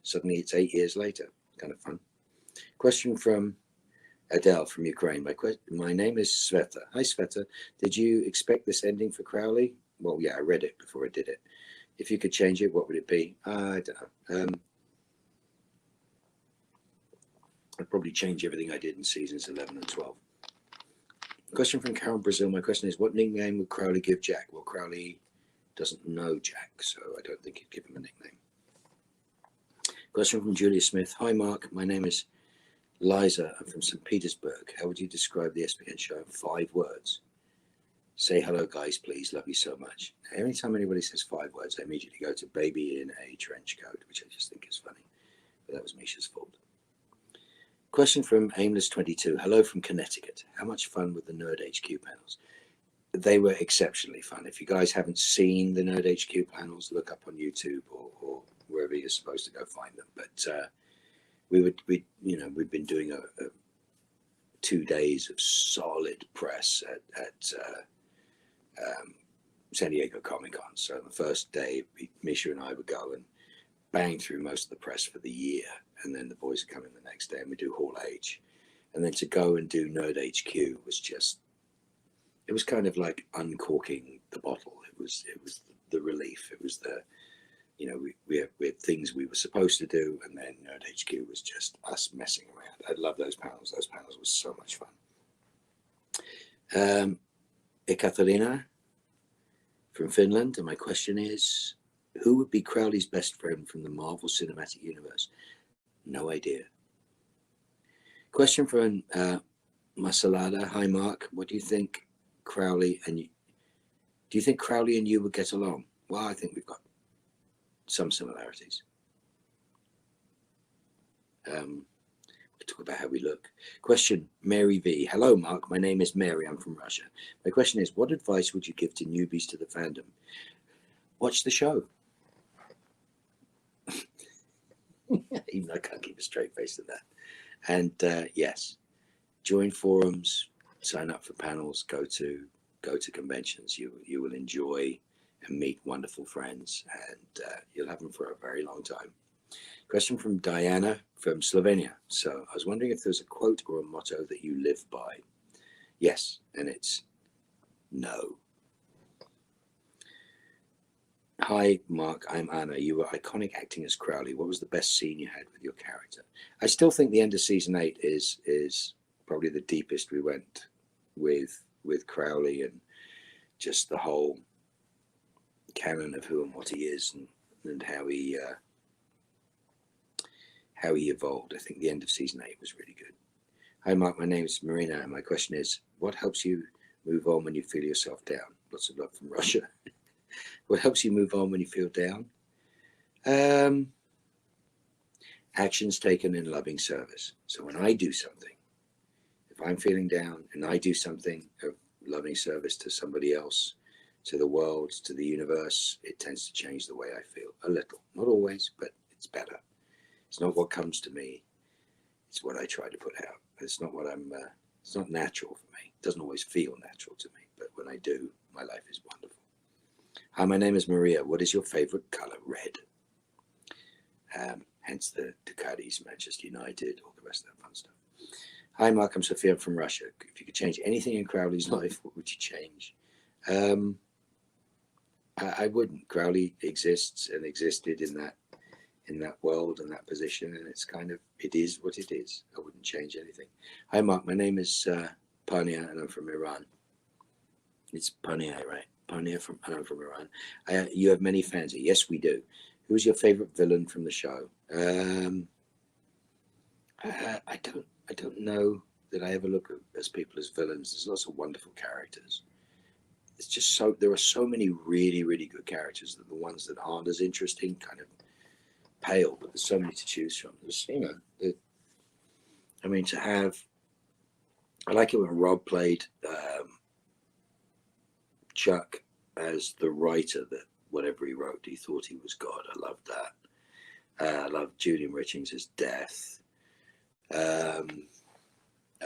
[SPEAKER 2] suddenly it's 8 years later. Kind of fun. Question from Adele from Ukraine. My name is Sveta. Hi, Sveta. Did you expect this ending for Crowley? Well, yeah, I read it before I did it. If you could change it, what would it be? I don't know. I'd probably change everything I did in seasons 11 and 12. Question from Carol Brazil. My question is, what nickname would Crowley give Jack? Well, Crowley doesn't know Jack, so I don't think he'd give him a nickname. Question from Julia Smith. Hi, Mark. My name is Liza. I'm from St. Petersburg. How would you describe the SPN show in 5 words? Say hello, guys, please. Love you so much. Every time anybody says 5 words, I immediately go to baby in a trench coat, which I just think is funny. But that was Misha's fault. Question from Aimless22. Hello from Connecticut. How much fun were the Nerd HQ panels? They were exceptionally fun. If you guys haven't seen the Nerd HQ panels, look up on YouTube or wherever you're supposed to go find them. But we've been doing a 2 days of solid press at San Diego Comic-Con. So the first day, Misha and I would go and bang through most of the press for the year, and then the boys would come in the next day and we do Hall H. And then to go and do Nerd HQ was just, it was kind of like uncorking the bottle. It was the relief. It was the, we had things we were supposed to do, and then Nerd HQ was just us messing around. I love those panels. Those panels were so much fun. Ekaterina from Finland, and my question is, who would be Crowley's best friend from the Marvel Cinematic Universe? No idea. Question from Masalada. Hi, Mark. What do you think Crowley and Do you think Crowley and you would get along? Well, I think we've got some similarities. We talk about how we look. Question, Mary V. Hello, Mark. My name is Mary. I'm from Russia. My question is, what advice would you give to newbies to the fandom? Watch the show. Even I can't keep a straight face at that. And yes, join forums, sign up for panels, go to conventions. You will enjoy and meet wonderful friends, and you'll have them for a very long time. Question from Diana from Slovenia. So I was wondering if there's a quote or a motto that you live by. Yes, and it's no. Hi, Mark. I'm Anna. You were iconic acting as Crowley. What was the best scene you had with your character? I still think the end of season 8 is probably the deepest we went with Crowley, and just the whole canon of who and what he is, and how he evolved. I think the end of season 8 was really good. Hi, Mark. My name is Marina, and my question is, what helps you move on when you feel yourself down? Lots of love from Russia. What helps you move on when you feel down? Actions taken in loving service. So when I do something, if I'm feeling down and I do something of loving service to somebody else, to the world, to the universe, it tends to change the way I feel a little. Not always, but it's better. It's not what comes to me. It's what I try to put out. It's not what it's not natural for me. It doesn't always feel natural to me, but when I do, my life is wonderful. Hi, my name is Maria. What is your favorite color? Red. Hence the Ducatis, Manchester United, all the rest of that fun stuff. Hi, Mark. I'm Sophia from Russia. If you could change anything in Crowley's life, what would you change? I wouldn't. Crowley exists and existed in that world and that position, and it is what it is. I wouldn't change anything. Hi, Mark. My name is Pania, and I'm from Iran. It's Pania, right? Pania and I'm from Iran. You have many fans here. Yes, we do. Who's your favorite villain from the show? I don't know that I ever look at people as villains. There's lots of wonderful characters. It's just there are so many really, really good characters that the ones that aren't as interesting kind of pale, but there's so many to choose from. There's, I like it when Rob played Chuck as the writer that whatever he wrote, he thought he was God. I loved that. I loved Julian Richings' death. I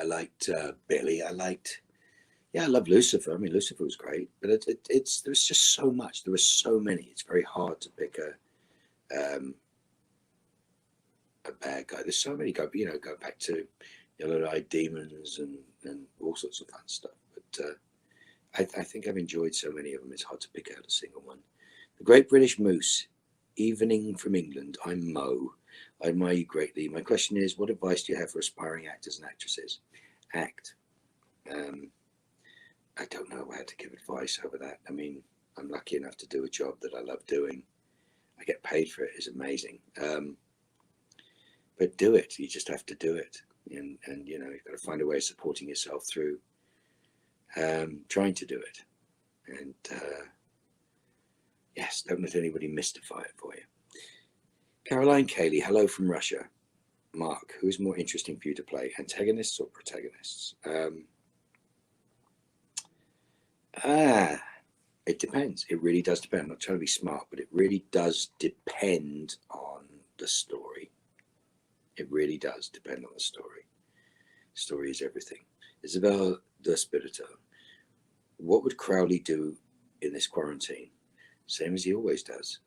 [SPEAKER 2] liked Billy. I love Lucifer. I mean, Lucifer was great, but there's just so much. There were so many. It's very hard to pick a bad guy. There's so many. Go back to Yellow-Eyed Demons and all sorts of fun stuff. But I think I've enjoyed so many of them. It's hard to pick out a single one. The Great British Moose, evening from England. I'm Mo. I admire you greatly. My question is, what advice do you have for aspiring actors and actresses? Act. I don't know how to give advice over that. I mean, I'm lucky enough to do a job that I love doing. I get paid for it. It's amazing. But do it. You just have to do it. And you've got to find a way of supporting yourself through trying to do it. And yes, don't let anybody mystify it for you. Caroline Cayley, hello from Russia. Mark, who is more interesting for you to play, antagonists or protagonists? It depends. It really does depend. I'm not trying to be smart, but it really does depend on the story. It really does depend on the story. Story is everything. Isabel de Spirito, what would Crowley do in this quarantine? Same as he always does.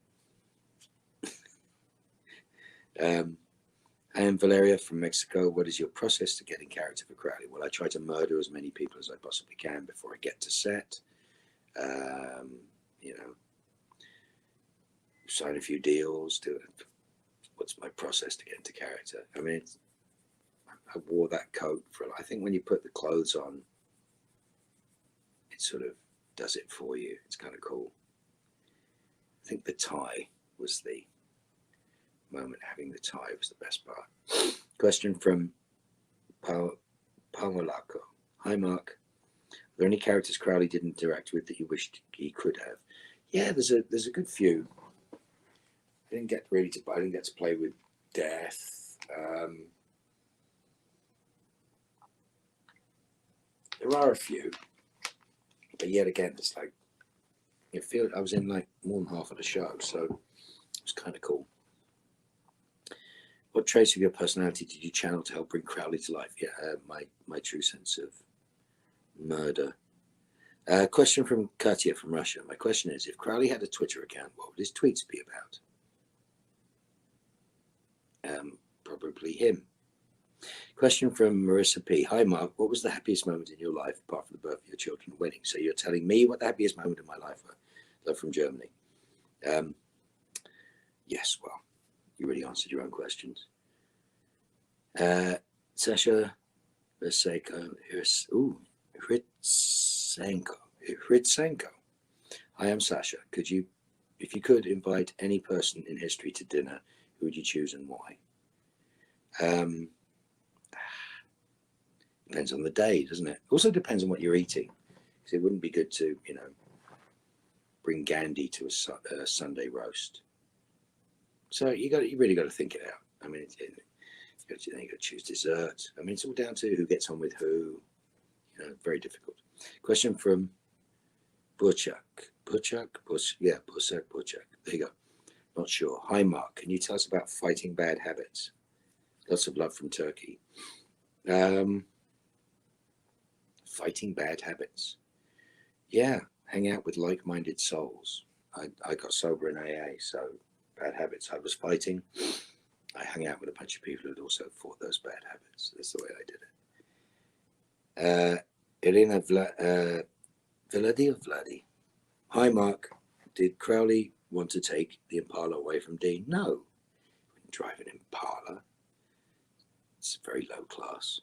[SPEAKER 2] I am Valeria from Mexico. What is your process to get in character for Crowley? Well, I try to murder as many people as I possibly can before I get to set. Sign a few deals. What's my process to get into character? I mean, I wore that coat I think when you put the clothes on, it sort of does it for you. It's kind of cool. I think the tie was the moment. Having the tie was the best part. Question from Paolaco. Hi, Mark. there any characters Crowley didn't interact with that you wished he could have? Yeah, there's a good few. I didn't get to play with Death. There are a few, but yet again, it's like I was in like more than half of the show, so it was kind of cool. What traits of your personality did you channel to help bring Crowley to life? Yeah, my true sense of murder. Question from Katya from Russia. My question is, if Crowley had a Twitter account, what would his tweets be about? Probably him. Question from Marissa P. Hi, Mark. What was the happiest moment in your life apart from the birth of your children and wedding? So you're telling me what the happiest moment in my life was? Love from Germany. Yes, well, you already answered your own questions. Sasha Hritsenko. Hi, I'm Sasha. If you could invite any person in history to dinner, who would you choose and why? Depends on the day, doesn't it? Also depends on what you're eating, because it wouldn't be good to, bring Gandhi to a Sunday roast. So you really got to think it out. I mean, you got to choose dessert. I mean, it's all down to who gets on with who. Very difficult. Question from Burchak. Yeah, Burchak. There you go. Not sure. Hi, Mark. Can you tell us about fighting bad habits? Lots of love from Turkey. Fighting bad habits. Yeah, hang out with like-minded souls. I got sober in AA, so bad habits I was fighting. I hung out with a bunch of people who had also fought those bad habits. That's the way I did it. Elena Vladi. Hi, Mark. Did Crowley want to take the Impala away from Dean? No. He wouldn't drive an Impala. It's very low class.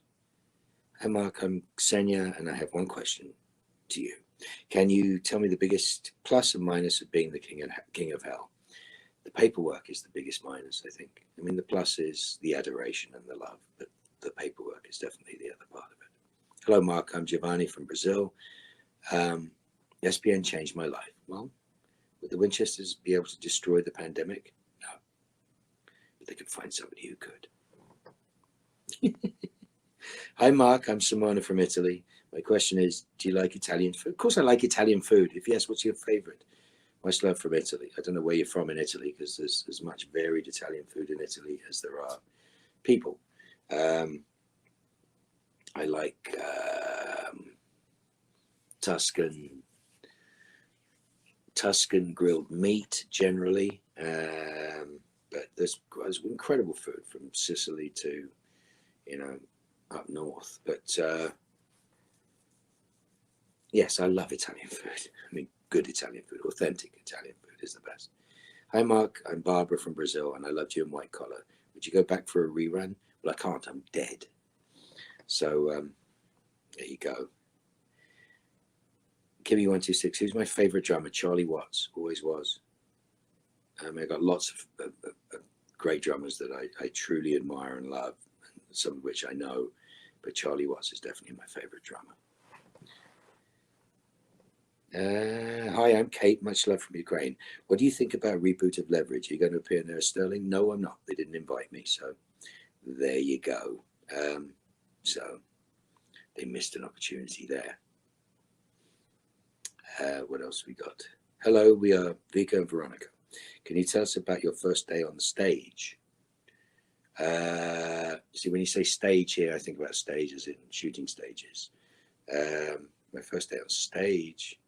[SPEAKER 2] Hi, Mark. I'm Ksenia, and I have one question to you. Can you tell me the biggest plus and minus of being the king of hell? The paperwork is the biggest minus, I think. I mean, the plus is the adoration and the love, but the paperwork is definitely the other part of it. Hello, Mark. I'm Giovanni from Brazil. SPN changed my life. Well, would the Winchesters be able to destroy the pandemic? No. But they could find somebody who could. Hi, Mark. I'm Simona from Italy. My question is, do you like Italian food? Of course I like Italian food. If yes, what's your favorite? Much love from Italy. I don't know where you're from in Italy, because there's as much varied Italian food in Italy as there are people. I like Tuscan grilled meat generally, but there's incredible food from Sicily to up north. But yes, I love Italian food. I mean, good Italian food, authentic Italian food is the best. Hi, Mark. I'm Barbara from Brazil, and I loved you in White Collar. Would you go back for a rerun? Well, I can't. I'm dead. So there you go. Kimmy126. Who's my favorite drummer? Charlie Watts. Always was. I got lots of great drummers that I truly admire and love, and some of which I know, but Charlie Watts is definitely my favorite drummer. Hi, I'm Kate. Much love from Ukraine. What do you think about reboot of Leverage? Are you going to appear in there, Sterling? No, I'm not. They didn't invite me, so there you go. So they missed an opportunity there. What else we got? Hello, we are Vika and Veronica. Can you tell us about your first day on the stage? See, when you say stage here, I think about stages in shooting stages. My first day on stage,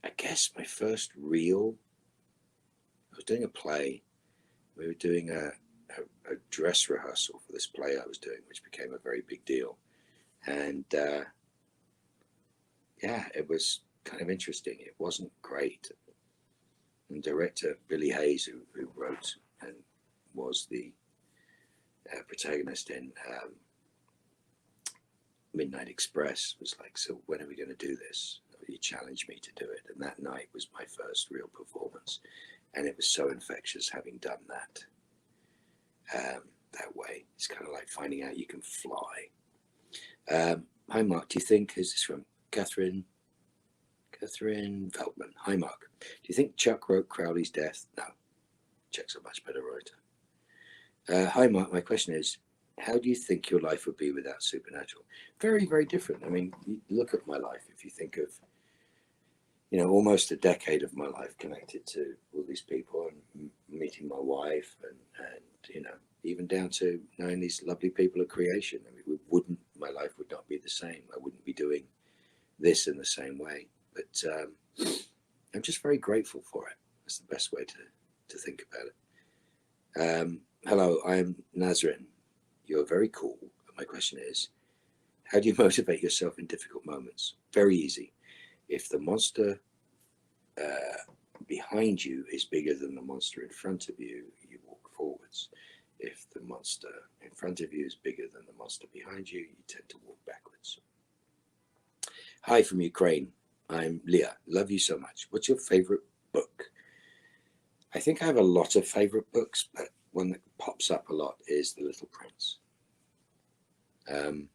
[SPEAKER 2] I guess my first real, I was doing a play. We were doing a dress rehearsal for this play I was doing, which became a very big deal. And yeah, it was kind of interesting. It wasn't great. And director Billy Hayes, who wrote and was the protagonist in Midnight Express, was like, so when are we going to do this? He challenged me to do it. And that night was my first real performance. And it was so infectious having done that that way. It's kind of like finding out you can fly. Hi, Mark. Do you think, is this from Catherine Feldman? Hi, Mark. Do you think Chuck wrote Crowley's death? No. Chuck's a much better writer. Hi, Mark. My question is, how do you think your life would be without Supernatural? Very, very different. I mean, you look at my life. If you think of, almost a decade of my life connected to all these people and meeting my wife and even down to knowing these lovely people at creation. I mean, my life would not be the same. I wouldn't be doing this in the same way. But I'm just very grateful for it. That's the best way to think about it. Hello, I'm Nazrin. You're very cool. My question is, how do you motivate yourself in difficult moments? Very easy. If the monster behind you is bigger than the monster in front of you, you walk forwards. If the monster in front of you is bigger than the monster behind you, you tend to walk backwards. Hi from Ukraine. I'm Leah. Love you so much. What's your favorite book? I think I have a lot of favorite books, but one that pops up a lot is The Little Prince. Don't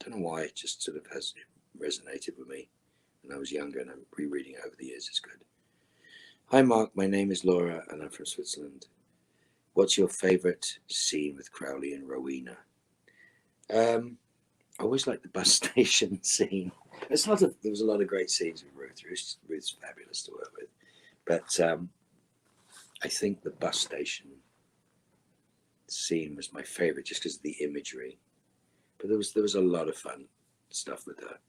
[SPEAKER 2] know why, it just sort of has resonated with me when I was younger, and I'm rereading it over the years. It's good. Hi, Mark. My name is Laura, and I'm from Switzerland. What's your favorite scene with Crowley and Rowena? I always like the bus station scene. There was a lot of great scenes with Ruth. Ruth's fabulous to work with, but I think the bus station scene was my favorite just because of the imagery. But there was a lot of fun stuff with her.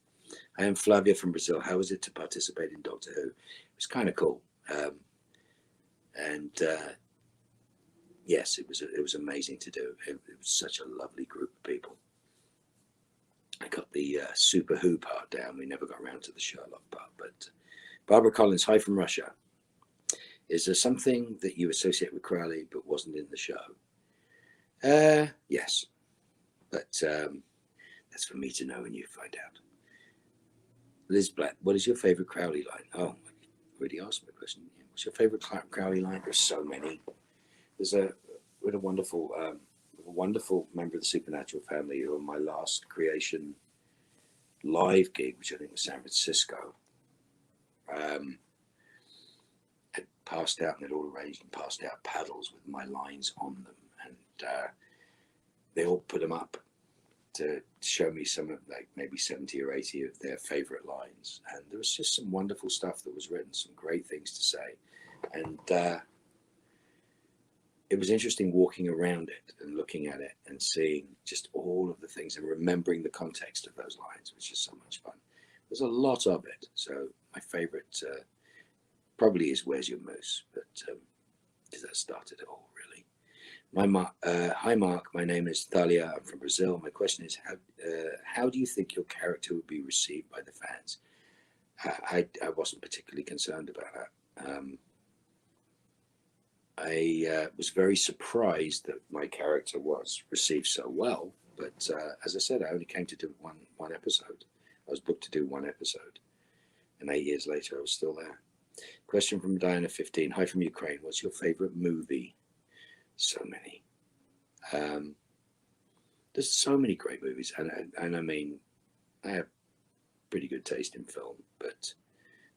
[SPEAKER 2] I am Flavia from Brazil. How was it to participate in Doctor Who? It was kind of cool, yes, it was amazing to do. It was such a lovely group of people. I got the Super Who part down. We never got around to the Sherlock part. But Barbara Collins, hi from Russia. Is there something that you associate with Crowley but wasn't in the show? Yes, but that's for me to know and you find out. Liz Black, what is your favorite Crowley line? Oh, I already asked my question. What's your favorite Crowley line? There's so many. There's a wonderful member of the Supernatural family who, on my last creation live gig, which I think was San Francisco, had passed out, and they'd all arranged and passed out paddles with my lines on them, and they all put them up to show me some of, like, maybe 70 or 80 of their favorite lines. And there was just some wonderful stuff that was written, some great things to say. And it was interesting walking around it and looking at it and seeing just all of the things and remembering the context of those lines, which is so much fun. There's a lot of it. So my favorite probably is Where's Your Moose, but because that started it all, really. Hi, Mark. My name is Thalia. I'm from Brazil. My question is, how do you think your character would be received by the fans? I wasn't particularly concerned about that. I was very surprised that my character was received so well. But as I said, I only came to do one episode. I was booked to do one episode. And 8 years later, I was still there. Question from Diana 15. Hi from Ukraine. What's your favorite movie? So many. There's so many great movies. And I mean, I have pretty good taste in film, but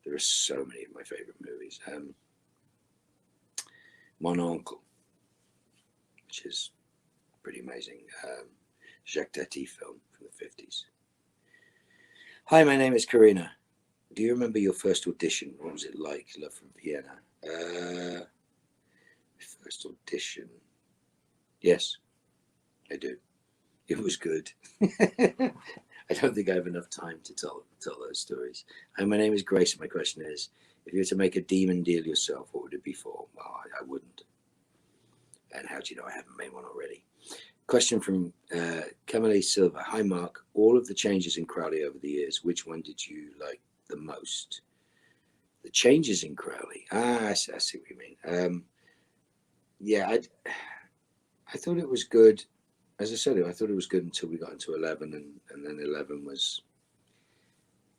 [SPEAKER 2] there are so many of my favorite movies. Mon Oncle, which is pretty amazing. Jacques Tati film from the 50s. Hi, my name is Karina. Do you remember your first audition? What was it like? Love from Vienna. First audition. Yes, I do. It was good. I don't think I have enough time to tell those stories. And my name is Grace, and my question is, if you were to make a demon deal yourself, what would it be for? Well, I wouldn't. And how do you know I haven't made one already? Question from Camille Silva. Hi, Mark. All of the changes in Crowley over the years, which one did you like the most? The changes in Crowley. I see what you mean. Yeah, I thought it was good. As I said, I thought it was good until we got into 11, and then 11 was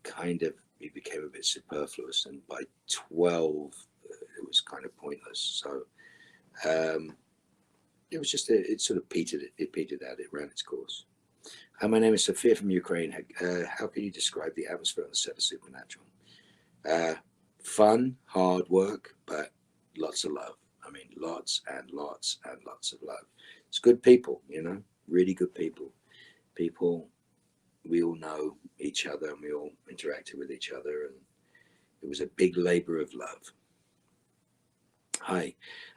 [SPEAKER 2] kind of, it became a bit superfluous, and by 12 it was kind of pointless. So it was just it sort of petered out. It ran its course. Hi, my name is Sophia from Ukraine. How can you describe the atmosphere on the set of Supernatural? Fun, hard work, but lots of love. I mean, lots and lots and lots of love. It's good people, you know, really good people. People, we all know each other and we all interacted with each other, and it was a big labor of love. Hi,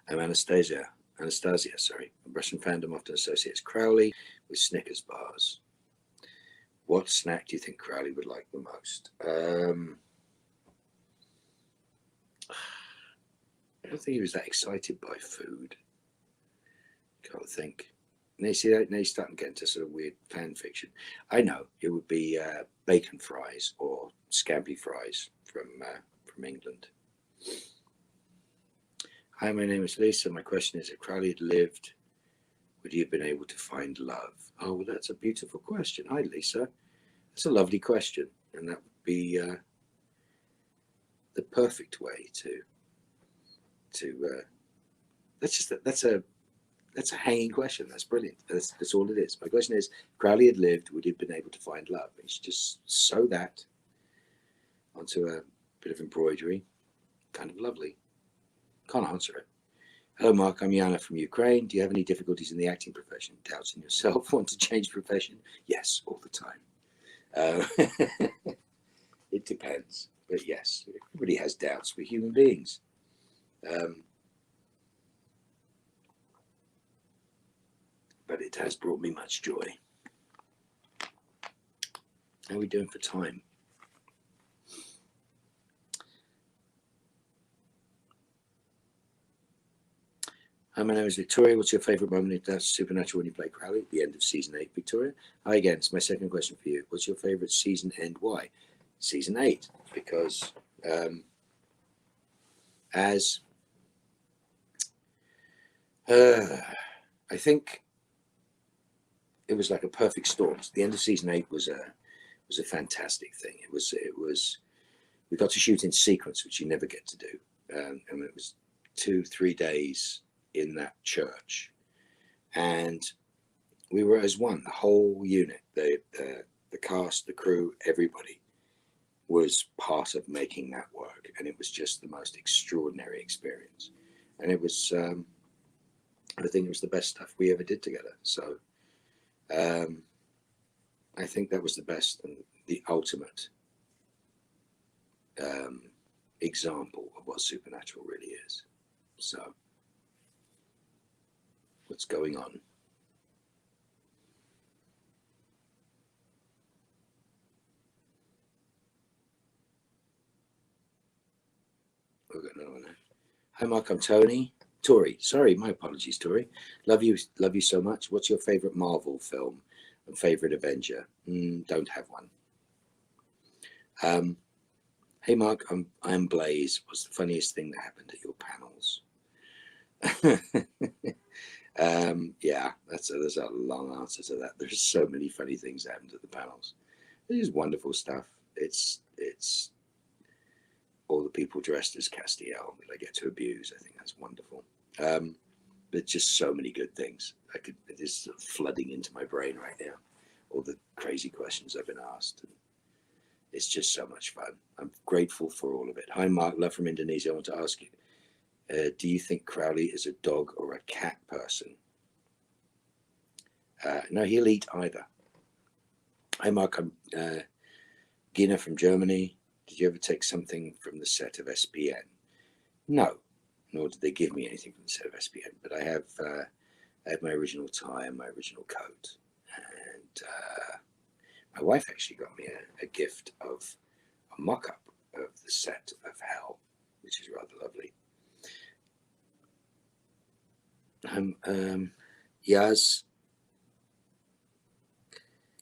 [SPEAKER 2] I'm Anastasia. Anastasia, sorry. Russian fandom often associates Crowley with Snickers bars. What snack do you think Crowley would like the most? I don't think he was that excited by food. Can't think. Now you see that, now you're starting to get into sort of weird fan fiction. I know it would be bacon fries or scampi fries from England. Hi, my name is Lisa. My question is: if Crowley had lived, would he have been able to find love? Oh, well, that's a beautiful question. Hi, Lisa. That's a lovely question, and that would be the perfect way to. That's a hanging question. That's brilliant. That's all it is. My question is: if Crowley had lived, would he have been able to find love? And you just sew that onto a bit of embroidery. Kind of lovely. Can't answer it. Hello, Mark. I'm Yana from Ukraine. Do you have any difficulties in the acting profession? Doubts in yourself? Want to change profession? Yes, all the time. It depends. But yes, everybody has doubts. We're human beings. But it has brought me much joy. How are we doing for time? Hi, my name is Victoria. What's your favourite moment in Supernatural when you play Crowley? At the end of season 8, Victoria. Hi again. It's my second question for you. What's your favourite season and why? Season 8, because I think it was like a perfect storm. The end of season 8 was a fantastic thing. It was we got to shoot in sequence, which you never get to do, and it was 2-3 days in that church, and we were as one. The whole unit, the cast, the crew, everybody was part of making that work, and it was just the most extraordinary experience. And it was, I think it was the best stuff we ever did together. So I think that was the best and the ultimate example of what Supernatural really is. So, what's going on? We've got another one there. Hi, Mark. I'm Tony. Tori. Sorry, my apologies, Tori. Love you so much. What's your favorite Marvel film and favorite Avenger? Don't have one. Hey, Mark. I'm Blaze. What's the funniest thing that happened at your panels? Yeah, there's a long answer to that. There's so many funny things that happened at the panels. It is wonderful stuff. It's all the people dressed as Castiel that I get to abuse. I think that's wonderful. But just so many good things. It is sort of flooding into my brain right now. All the crazy questions I've been asked. And it's just so much fun. I'm grateful for all of it. Hi, Mark. Love from Indonesia. I want to ask you, do you think Crowley is a dog or a cat person? No, he'll eat either. Hi, Mark. I'm Gina from Germany. Did you ever take something from the set of SPN? No, nor did they give me anything from the set of SPN. But I have my original tie and my original coat. And my wife actually got me a gift of a mock-up of the set of Hell, which is rather lovely. Yaz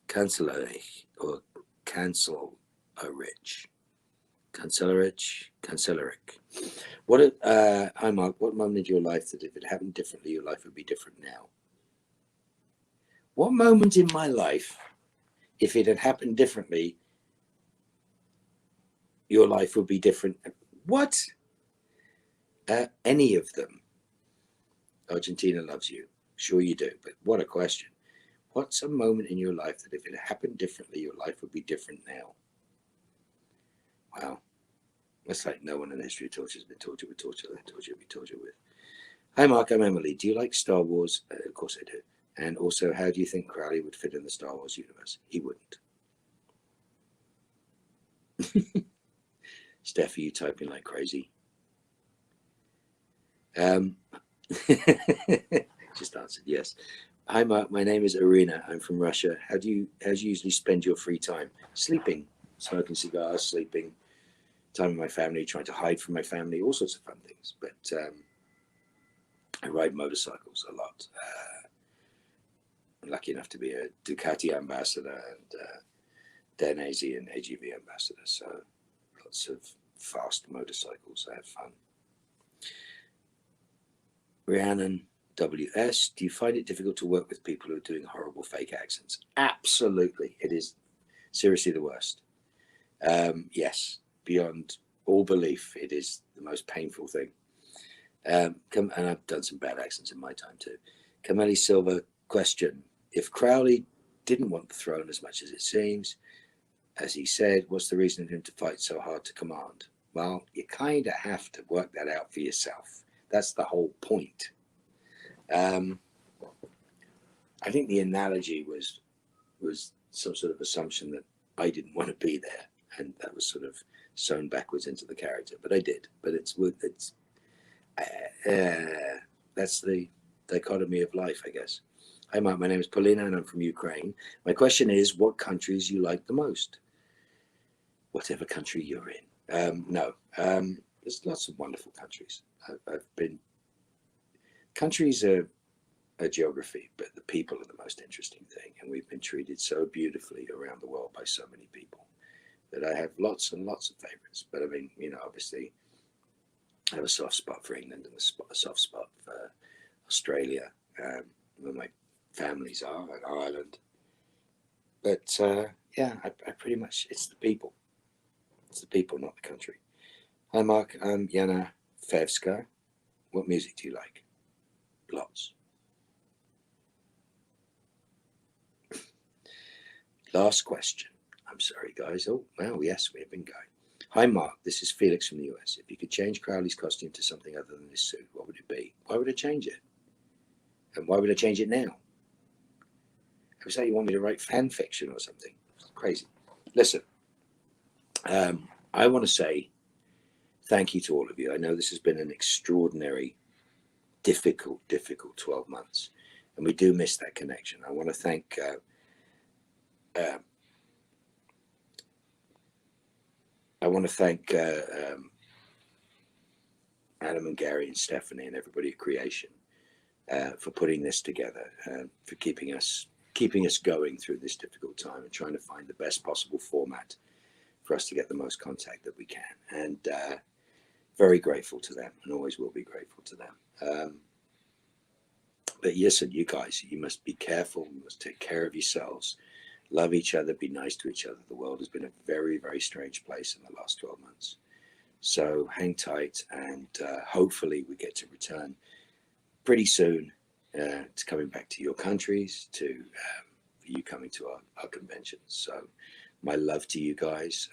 [SPEAKER 2] Kancelarich or Cancelarich. What? Hi, Mark. What moment in your life that if it happened differently, your life would be different now? What moment in my life, if it had happened differently, your life would be different? What? Any of them. Argentina loves you. Sure you do. But what a question. What's a moment in your life that if it happened differently, your life would be different now? Wow. That's like no one in the history of torture has been tortured with torture. That torture will be tortured with. Hi, Mark. I'm Emily. Do you like Star Wars? Of course I do. And also, how do you think Crowley would fit in the Star Wars universe? He wouldn't. Steph, are you typing like crazy? Just answered yes. Hi, Mark. My name is Irina. I'm from Russia. How do you usually spend your free time? Sleeping, smoking cigars, sleeping, time with my family, trying to hide from my family, all sorts of fun things. But I ride motorcycles a lot. I'm lucky enough to be a Ducati ambassador and Dainese and AGV ambassador. So lots of fast motorcycles. I have fun. Rhiannon WS, do you find it difficult to work with people who are doing horrible fake accents? Absolutely. It is seriously the worst. Yes, beyond all belief, it is the most painful thing. And I've done some bad accents in my time too. Cameli Silva, question. If Crowley didn't want the throne as much as it seems, as he said, what's the reason for him to fight so hard to command? Well, you kind of have to work that out for yourself. That's the whole point. I think the analogy was some sort of assumption that I didn't want to be there, and that was sort of sewn backwards into the character. But I did. But that's the dichotomy of life, I guess. Hi, Mark. My name is Paulina, and I'm from Ukraine. My question is, what countries you like the most? Whatever country you're in. No, there's lots of wonderful countries. I've been. Countries are a geography, but the people are the most interesting thing. And we've been treated so beautifully around the world by so many people that I have lots and lots of favorites. But I mean, obviously, I have a soft spot for England and a soft spot for Australia, where my families are, and Ireland. But yeah, I pretty much, it's the people. It's the people, not the country. Hi, Mark. I'm Yana Fevska. What music do you like? Lots. Last question. I'm sorry, guys. Oh, well, yes, we have been going. Hi, Mark. This is Felix from the US. If you could change Crowley's costume to something other than this suit, what would it be? Why would I change it? And why would I change it now? It was like you want me to write fan fiction or something. It's crazy. Listen, I want to say thank you to all of you. I know this has been an extraordinary, difficult 12 months, and we do miss that connection. I want to thank Adam and Gary and Stephanie and everybody at Creation for putting this together, for keeping us going through this difficult time and trying to find the best possible format for us to get the most contact that we can. And very grateful to them, and always will be grateful to them. But yes, and you guys, you must be careful. You must take care of yourselves. Love each other. Be nice to each other. The world has been a very, very strange place in the last 12 months. So hang tight, and hopefully we get to return pretty soon to coming back to your countries, to for you coming to our conventions. So my love to you guys.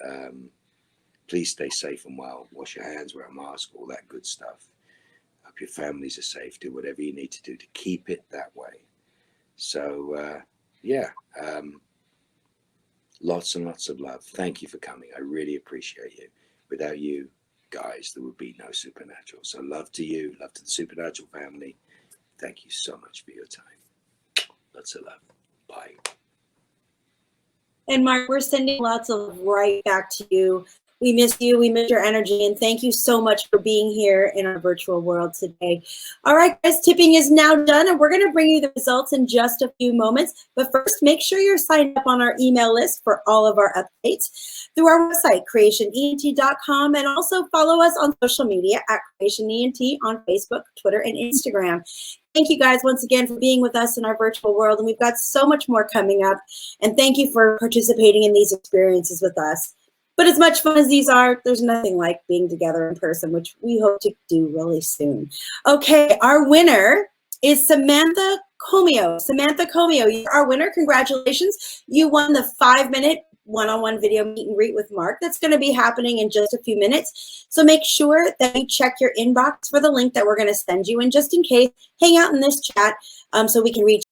[SPEAKER 2] Please stay safe and well. Wash your hands, wear a mask, all that good stuff. Hope your families are safe. Do whatever you need to do to keep it that way. So yeah, lots and lots of love. Thank you for coming. I really appreciate you. Without you guys, there would be no Supernatural. So love to you, love to the Supernatural family. Thank you so much for your time. Lots of love. Bye.
[SPEAKER 1] And Mark, we're sending lots of love right back to you. We miss you. We miss your energy. And thank you so much for being here in our virtual world today. All right, guys, tipping is now done. And we're going to bring you the results in just a few moments. But first, make sure you're signed up on our email list for all of our updates through our website, creationent.com. And also follow us on social media at creationent on Facebook, Twitter, and Instagram. Thank you guys once again for being with us in our virtual world. And we've got so much more coming up. And thank you for participating in these experiences with us. But as much fun as these are, there's nothing like being together in person, which we hope to do really soon. Okay, our winner is Samantha Comio. Samantha Comio, you're our winner. Congratulations. You won the 5-minute one-on-one video meet and greet with Mark. That's going to be happening in just a few minutes. So make sure that you check your inbox for the link that we're going to send you. And just in case, hang out in this chat so we can reach